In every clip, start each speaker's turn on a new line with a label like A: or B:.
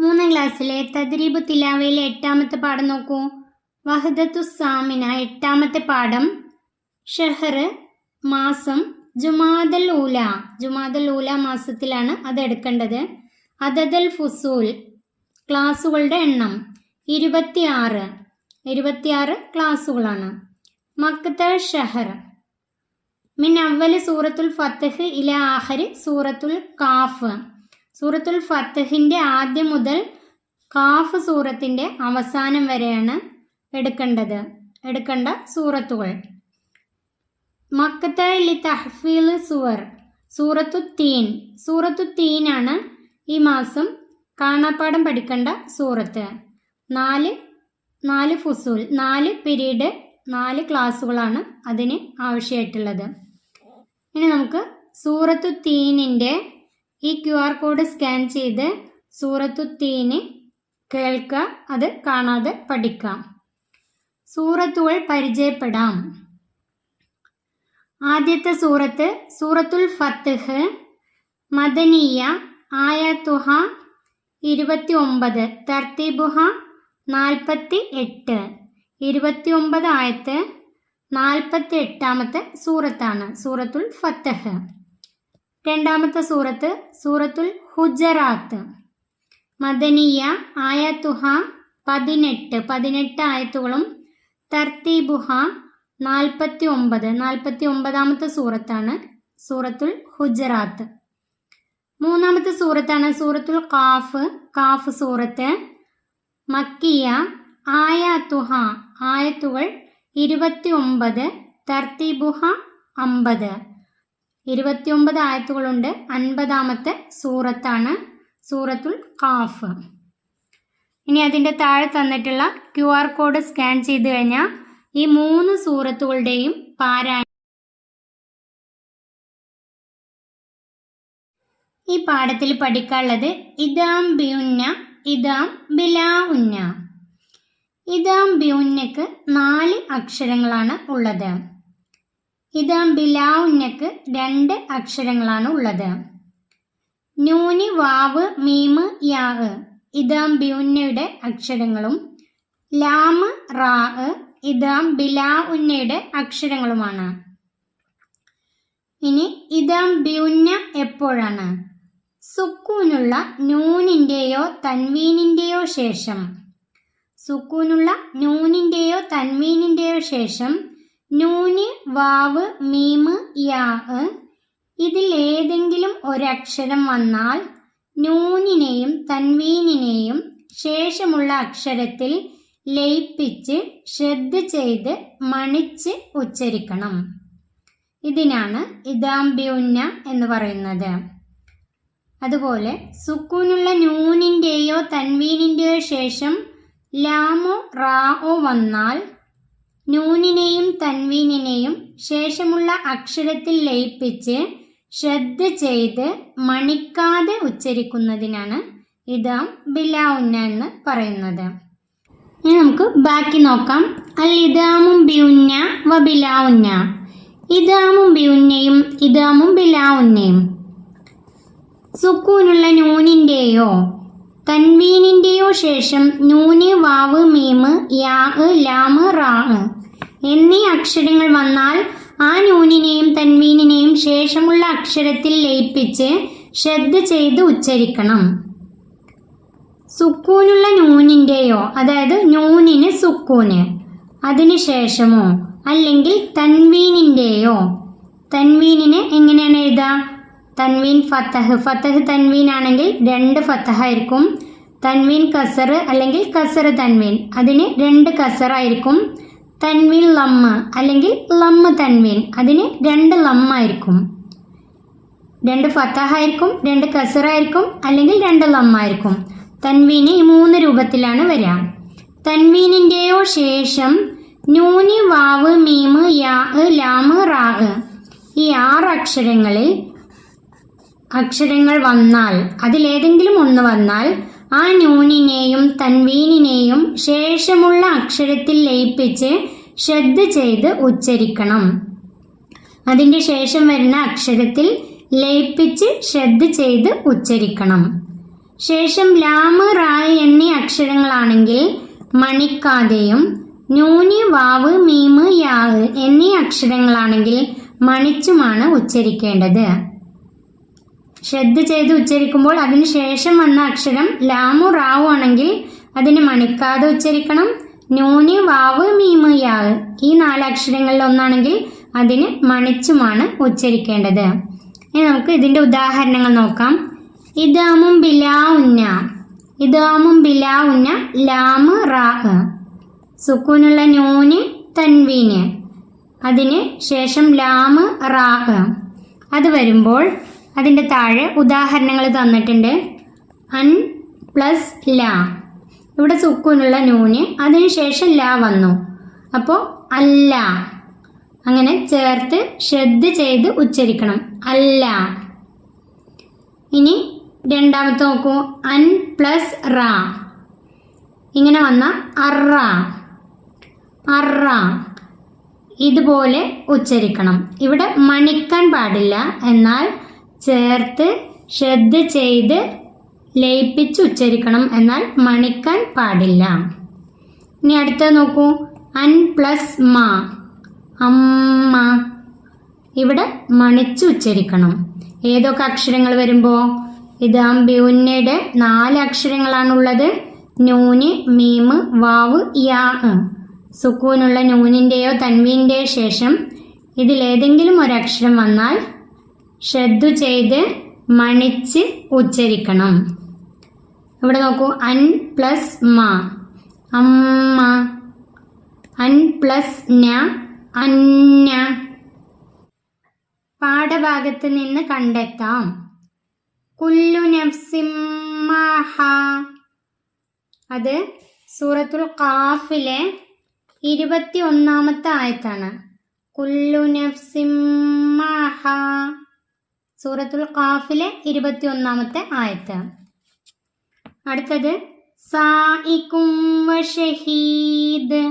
A: 3ാം ക്ലാസ്സിലെ തദ്രീബു തിലാവയിലെ 8ാമത്തെ പാഠം നോക്കൂ. വഹദത്തു സാമിന 8ാമത്തെ പാഠം. ഷഹർ മാസം, ജുമാദൽ ഊല മാസത്തിലാണ് അത് എടുക്കേണ്ടത്. അദദൽ ഫുസൂൽ ക്ലാസുകളുടെ എണ്ണം 26 ക്ലാസുകളാണ്. മക്ത ഷഹർ മിൻ അവ്വൽ സൂറത്തുൽ ഫത്ത്ഹ് ഇല ആഖിരി സൂറത്തുൽ കാഫ്. സൂറത്തുൽ ഫത്ത്ഹിന്റെ ആദ്യം മുതൽ കാഫ് സൂറത്തിന്റെ അവസാനം വരെയാണ് എടുക്കേണ്ട സൂറത്തുകൾ. മക്ത ലി തഹ്ഫീൽ സുവർ സൂറത്തു തീനാണ് ഈ മാസം കാണാപ്പാഠം പഠിക്കേണ്ട സൂറത്ത്. 4 ഫുസൂൽ 4 പീരീഡ് 4 ക്ലാസ്സുകളാണ് അതിന് ആവശ്യമായിട്ടുള്ളത്. ഇനി നമുക്ക് സൂറത്തു തീനിൻ്റെ ഈ QR കോഡ് സ്കാൻ ചെയ്ത് സൂറത്തു തീന് കേൾക്കുക, അത് കാണാതെ പഠിക്കാം. സൂറത്തുകൾ പരിചയപ്പെടാം. ആദ്യത്തെ സൂറത്ത് സൂറത്തുൽ ഫത്ത്ഹ്, മദനിയ, ആയത്തുഹ 29, തർത്തീബുഹ 48. 29 ആയത്ത് 48ാമത്തെ സൂറത്താണ് സൂറത്തുൽ ഫത്ത്ഹ്. രണ്ടാമത്തെ സൂറത്ത് സൂറത്തുൽ ഹുജറാത്ത്, മദനിയ, ആയത്തുഹ 18 ആയത്തുകളും തർത്തീബുഹ 49ാമത്തെ സൂറത്താണ് സൂറത്തുൽ ഹുജറാത്ത്. മൂന്നാമത്തെ സൂറത്താണ് സൂറത്തുൽ കാഫ് സൂറത്ത്, മക്കിയ, ആയത്തുഹ ആയത്തുകൾ 29, തർത്തീബുഹ 50. 29 ആയത്തുകളുണ്ട്. 50ാമത്തെ സൂറത്താണ് സൂറത്തുൽ കാഫ്. ഇനി അതിൻ്റെ താഴെ തന്നിട്ടുള്ള QR കോഡ് സ്കാൻ ചെയ്ത് കഴിഞ്ഞാൽ ഈ 3 സൂറത്തുകളുടെയും പാരായണം ഈ പാഠത്തിൽ പഠിക്കാനുള്ളത് ഇദാം ബിയുന്ന, ഇദാം ബിലാ ഉന്ന. ഇദാം ബിയുന്നക്ക് 4 അക്ഷരങ്ങളാണ് ഉള്ളത്. ഇദാം ബിലാ ഉന്നക്ക് 2 അക്ഷരങ്ങളാണ് ഉള്ളത്. നൂന്, വാവ്, മീമ്, യാ ഇദാം ബിയുന്നയുടെ അക്ഷരങ്ങളും ലാമ്, റാ ഇദാം ബിലാ ഉന്നയുടെ അക്ഷരങ്ങളുമാണ്. ഇനി ഇദാം ബിയുന്ന എപ്പോഴാണ്? സുക്കൂനുള്ള നൂനിൻ്റെയോ തൻവീനിൻ്റെയോ ശേഷം. സുക്കൂനുള്ള നൂനിൻ്റെയോ തൻവീനിൻ്റെയോ ശേഷം നൂന്, വാവ്, മീമ്, യാ ഇതിലേതെങ്കിലും ഒരക്ഷരം വന്നാൽ നൂനിനെയും തൻവീനിനെയും ശേഷമുള്ള അക്ഷരത്തിൽ ലയിപ്പിച്ച് ശ്രദ്ധ ചെയ്ത് മണിച്ച് ഉച്ചരിക്കണം. ഇതിനാണ് ഇദാം ബിയുന്ന എന്ന് പറയുന്നത്. അതുപോലെ സുക്കൂനുള്ള നൂനിൻ്റെയോ തൻവീനിൻ്റെയോ ശേഷം ലാമോ റാഓ വന്നാൽ നൂനിനെയും തൻവീനിനെയും ശേഷമുള്ള അക്ഷരത്തിൽ ലയിപ്പിച്ച് ശ്രദ്ധ ചെയ്ത് മണിക്കാതെ ഉച്ചരിക്കുന്നതിനാണ് ഇദാം ബിലാ ഉന്ന എന്ന് പറയുന്നത്. ഇനി നമുക്ക് ബാക്കി നോക്കാം. അൽ ഇദാമും ബിയുന്ന വ ബിലാ ഉന്ന. ഇദാമും ബിയുന്നയും ഇദാമും ബിലാ ഉന്നയും. സുക്കൂനുള്ള നൂനിൻ്റെയോ തൻവീനിൻ്റെയോ ശേഷം നൂന്, വാവ്, മീമ്, യാ, ലാമ്, റാ എന്നീ അക്ഷരങ്ങൾ വന്നാൽ ആ നൂനിനെയും തൻവീനിനെയും ശേഷമുള്ള അക്ഷരത്തിൽ ലയിപ്പിച്ച് ശ്രദ്ധ ചെയ്ത് ഉച്ചരിക്കണം. സുക്കൂനുള്ള നൂനിൻ്റെയോ, അതായത് നൂനിന് സുക്കൂന്, അതിനുശേഷമോ അല്ലെങ്കിൽ തൻവീനിൻ്റെയോ. തൻവീനിനെ എങ്ങനെയാണ് എഴുതുക? തൻവീൻ ഫത്തഹ് തൻവീൻ ആണെങ്കിൽ 2 ഫത്തഹായിരിക്കും. തൻവീൻ കസർ അല്ലെങ്കിൽ കസർ തൻവീൻ, അതിന് 2 കസറായിരിക്കും. തൻവീൻ ലമ്മ് അല്ലെങ്കിൽ ലമ്മ് തൻവീൻ, അതിന് 2 ലമ്മായിരിക്കും. 2 ഫത്തഹായിരിക്കും, 2 കസറായിരിക്കും, അല്ലെങ്കിൽ 2 ലമ്മായിരിക്കും. തൻവീന് ഈ 3 രൂപത്തിലാണ് വരിക. തൻവീനിൻ്റെയോ ശേഷം നൂന്, വാവ്, മീമ്, യാ, ലാമ്, റാ ഈ 6 അക്ഷരങ്ങൾ വന്നാൽ, അതിലേതെങ്കിലും ഒന്ന് വന്നാൽ ആ നൂനിനെയും തൻവീനിനെയും ശേഷമുള്ള അക്ഷരത്തിൽ ലയിപ്പിച്ച് ശ്രദ്ധ ചെയ്ത് ഉച്ചരിക്കണം. അതിൻ്റെ ശേഷം വരുന്ന അക്ഷരത്തിൽ ലയിപ്പിച്ച് ശ്രദ്ധ ചെയ്ത് ഉച്ചരിക്കണം. ശേഷം ലാമ് റായ് എന്നീ അക്ഷരങ്ങളാണെങ്കിൽ മണിക്കാതെയും നൂന് വാവ് മീമ് യാഹ് എന്നീ അക്ഷരങ്ങളാണെങ്കിൽ മണിച്ചുമാണ് ഉച്ചരിക്കേണ്ടത്. ശ്രദ്ധ ചെയ്ത് ഉച്ചരിക്കുമ്പോൾ അതിന് ശേഷം വന്ന അക്ഷരം ലാമു റാവു ആണെങ്കിൽ അതിന് മണിക്കാതെ ഉച്ചരിക്കണം. നൂന് വാവ് മീമ് യാഹ് ഈ 4 അക്ഷരങ്ങളിൽ ഒന്നാണെങ്കിൽ അതിന് മണിച്ചുമാണ് ഉച്ചരിക്കേണ്ടത്. ഇനി നമുക്ക് ഇതിൻ്റെ ഉദാഹരണങ്ങൾ നോക്കാം. ഇദ്ഗാമും ബിലാ ഉന്ന, ഇദ്ഗാമും ബിലാ ഉന്ന ലാമ് റാ. സുക്കൂനുള്ള നൂന് തൻവീന് അതിന് ശേഷം ലാമ് റാ. അത് വരുമ്പോൾ അതിൻ്റെ താഴെ ഉദാഹരണങ്ങൾ തന്നിട്ടുണ്ട്. അൻ പ്ലസ് ലാ, ഇവിടെ സുക്കൂനുള്ള നൂന് അതിന് ശേഷം ലാ വന്നു, അപ്പോൾ അല്ല. അങ്ങനെ ചേർത്ത് ശ്രദ്ധ ചെയ്ത് ഉച്ചരിക്കണം, അല്ല. ഇനി രണ്ടാമത്തെ നോക്കൂ. അൻ പ്ലസ് റാ ഇങ്ങനെ വന്ന അറ, അറ. ഇതുപോലെ ഉച്ചരിക്കണം. ഇവിടെ മണിക്കാൻ പാടില്ല, എന്നാൽ ചേർത്ത് ശ്രദ്ധ ചെയ്ത് ലയിപ്പിച്ച് ഉച്ചരിക്കണം, എന്നാൽ മണിക്കാൻ പാടില്ല. ഇനി അടുത്തത് നോക്കൂ. അൻ പ്ലസ് മാ, അമ്മ. ഇവിടെ മണിച്ച് ഉച്ചരിക്കണം. ഏതൊക്കെ അക്ഷരങ്ങൾ വരുമ്പോൾ ഇത് അംബിയുന്നയുടെ 4 അക്ഷരങ്ങളാണുള്ളത്. നൂന് മീമ് വാവ് യാ. സുക്കൂനുള്ള നൂനിൻ്റെയോ തൻവീൻ്റെയോ ശേഷം ഇതിലേതെങ്കിലും ഒരക്ഷരം വന്നാൽ ശ്രദ്ധ ചെയ്ത് മണിച്ച് ഉച്ചരിക്കണം. ഇവിടെ നോക്കൂ. അൻ പ്ലസ് മാ, അമ്മ. അൻ പ്ലസ് ന, അന്ന. പാഠഭാഗത്ത് നിന്ന് കണ്ടെത്താം. കുല്ലു നഫ്സിൻ മാഹ, അത് സൂറത്തുൽ ഖാഫിലെ 21ാമത്തെ ആയത്താണ്. കുല്ലു നഫ്സിൻ മാഹ, സൂറത്തുൽ ഖാഫിലെ 21ാമത്തെ ആയത്ത്. അടുത്തത് സായിക്കും വശഹീദ്,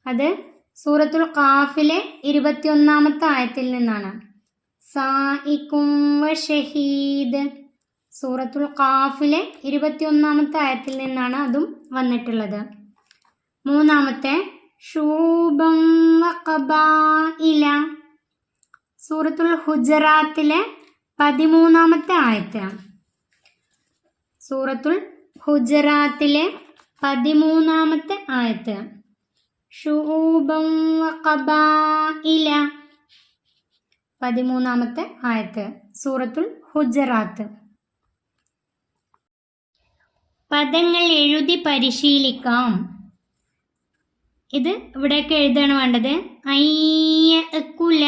A: അത് സൂറത്തുൽ ഖാഫിലെ 21ാമത്തെ ആയത്തിൽ നിന്നാണ്. സായിക്കും വശഹീദ് സൂറത്തുൽ ഖാഫിലെ 21ാമത്തെ ആയത്തിൽ നിന്നാണ് അതും വന്നിട്ടുള്ളത്. മൂന്നാമത്തെ ഷൂബം വഖബായില, സൂറത്തുൽ ഹുജറാത്തിലെ 13ാമത്തെ ആയത്ത്. സൂറത്തുൽ ഹുജറാത്തിലെ 13ാമത്തെ ആയത്ത്. ഷൂബം വഖബായില 13ാമത്തെ ആയത്ത്, സൂറത്തുൽ ഹുജറാത്ത്. പദങ്ങൾ എഴുതി പരിശീലിക്കാം. ഇത് ഇവിടെയൊക്കെ എഴുതാണ് വേണ്ടത്. അയ്യക്കുല,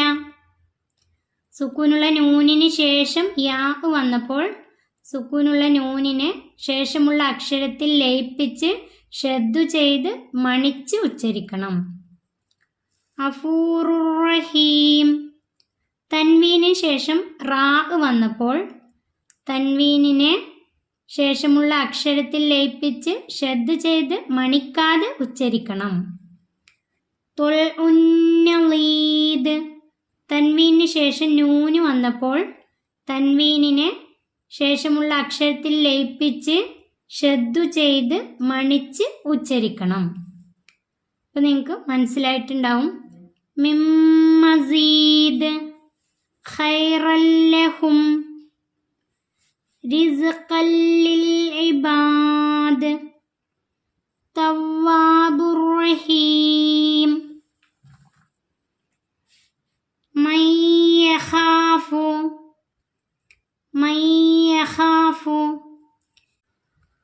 A: സുക്കൂനുള്ള നൂനിന് ശേഷം യാ വന്നപ്പോൾ സുക്കൂനുള്ള നൂനിന് ശേഷമുള്ള അക്ഷരത്തിൽ ലയിപ്പിച്ച് ശ്രദ്ധ ചെയ്ത് മണിച്ച് ഉച്ചരിക്കണം. അഫൂറുർ റഹീം, തൻവീന് ശേഷം റാ വന്നപ്പോൾ തൻവീനിനെ ശേഷമുള്ള അക്ഷരത്തിൽ ലയിപ്പിച്ച് ശ്രദ്ധ ചെയ്ത് മണിക്കാതെ ഉച്ചരിക്കണം. തുൽ ഉന്നലീദ്, തൻവീന് ശേഷം നൂന് വന്നപ്പോൾ തൻവീനിനെ ശേഷമുള്ള അക്ഷരത്തിൽ ലയിപ്പിച്ച് ശ്രദ്ധ ചെയ്ത് മണിച്ച് ഉച്ചരിക്കണം. അപ്പോൾ നിങ്ങൾക്ക് മനസ്സിലായിട്ടുണ്ടാവും. മിം മസീദ് ഖൈറൽ ലഹും റിസ്ഖൻ ലിൽ ഇബാദ് തവ്വാബുർ റഹീം മൻ യഖാഫു.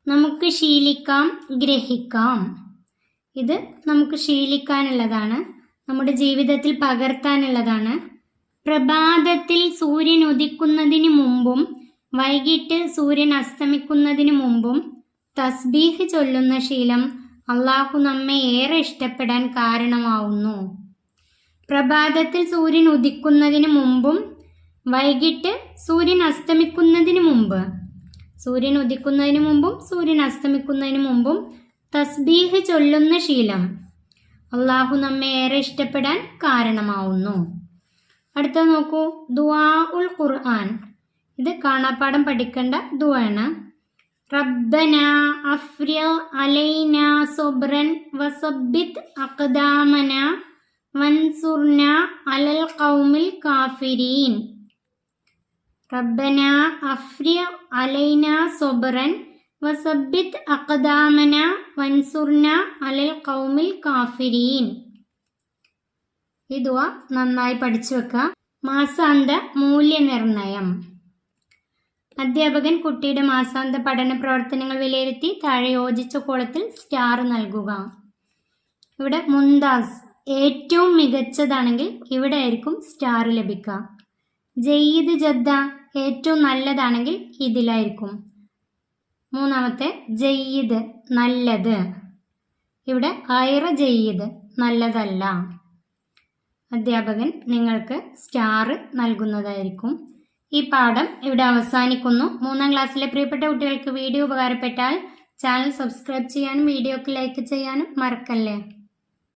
A: നമുക്ക് ശീലിക്കാം, ഗ്രഹിക്കാം. ഇത് നമുക്ക് ശീലിക്കാനുള്ളതാണ്, നമ്മുടെ ജീവിതത്തിൽ പകർത്താനുള്ളതാണ്. പ്രഭാതത്തിൽ സൂര്യൻ ഉദിക്കുന്നതിന് മുമ്പും വൈകിട്ട് സൂര്യൻ അസ്തമിക്കുന്നതിന് മുമ്പും തസ്ബീഹ് ചൊല്ലുന്ന ശീലം അള്ളാഹു നമ്മെ ഏറെ ഇഷ്ടപ്പെടാൻ കാരണമാവുന്നു. പ്രഭാതത്തിൽ സൂര്യൻ ഉദിക്കുന്നതിന് മുമ്പും വൈകിട്ട് സൂര്യൻ അസ്തമിക്കുന്നതിന് മുമ്പ്, സൂര്യൻ ഉദിക്കുന്നതിന് മുമ്പും സൂര്യൻ അസ്തമിക്കുന്നതിന് മുമ്പും തസ്ബീഹ് ചൊല്ലുന്ന ശീലം അള്ളാഹു നമ്മെ ഏറെ ഇഷ്ടപ്പെടാൻ കാരണമാവുന്നു. അടുത്തത് നോക്കൂ. ദുആ ഉൽ ഖുർആൻ, ഇത് കാണാപ്പാഠം പഠിക്കേണ്ട ദുആണ്. റബ്ബന അഫ്രിഗ അലൈന സബ്റൻ വസബ്ബിത് അഖ്ദാമന വൻസുർന അലൽ ഖൗമിൽ കാഫിരീൻ. റബ്ബന അഫ്രിഗ അലൈന സബ്റൻ വസബ്ബിത് അഖ്ദാമന വൻസുർന അലൽ ഖൗമിൽ കാഫിരീൻ. ഈ ദുആ നന്നായി പഠിച്ചു വെക്കുക. മാസാന്ത മൂല്യനിർണയം. അധ്യാപകൻ കുട്ടിയുടെ മാസാന്ത പഠന പ്രവർത്തനങ്ങൾ വിലയിരുത്തി താഴെ യോജിച്ച കോളത്തിൽ സ്റ്റാർ നൽകുക. ഇവിടെ മുന്താസ് ഏറ്റവും മികച്ചതാണെങ്കിൽ ഇവിടെ ആയിരിക്കും സ്റ്റാർ ലഭിക്കുക. ജയ്യിദ് ജദ്ദ ഏറ്റവും നല്ലതാണെങ്കിൽ ഇതിലായിരിക്കും. മൂന്നാമത്തെ ജയ്യിദ് നല്ലത്, ഇവിടെ ഗൈറ ജയ്യിദ് നല്ലതല്ല. അധ്യാപകൻ നിങ്ങൾക്ക് സ്റ്റാർ നൽകുന്നതായിരിക്കും. ഈ പാഠം ഇവിടെ അവസാനിക്കുന്നു. 3ാം ക്ലാസ്സിലെ പ്രിയപ്പെട്ട കുട്ടികൾക്ക് വീഡിയോ ഉപകാരപ്പെട്ടാൽ ചാനൽ സബ്സ്ക്രൈബ് ചെയ്യാനും വീഡിയോക്ക് ലൈക്ക് ചെയ്യാനും മറക്കല്ലേ.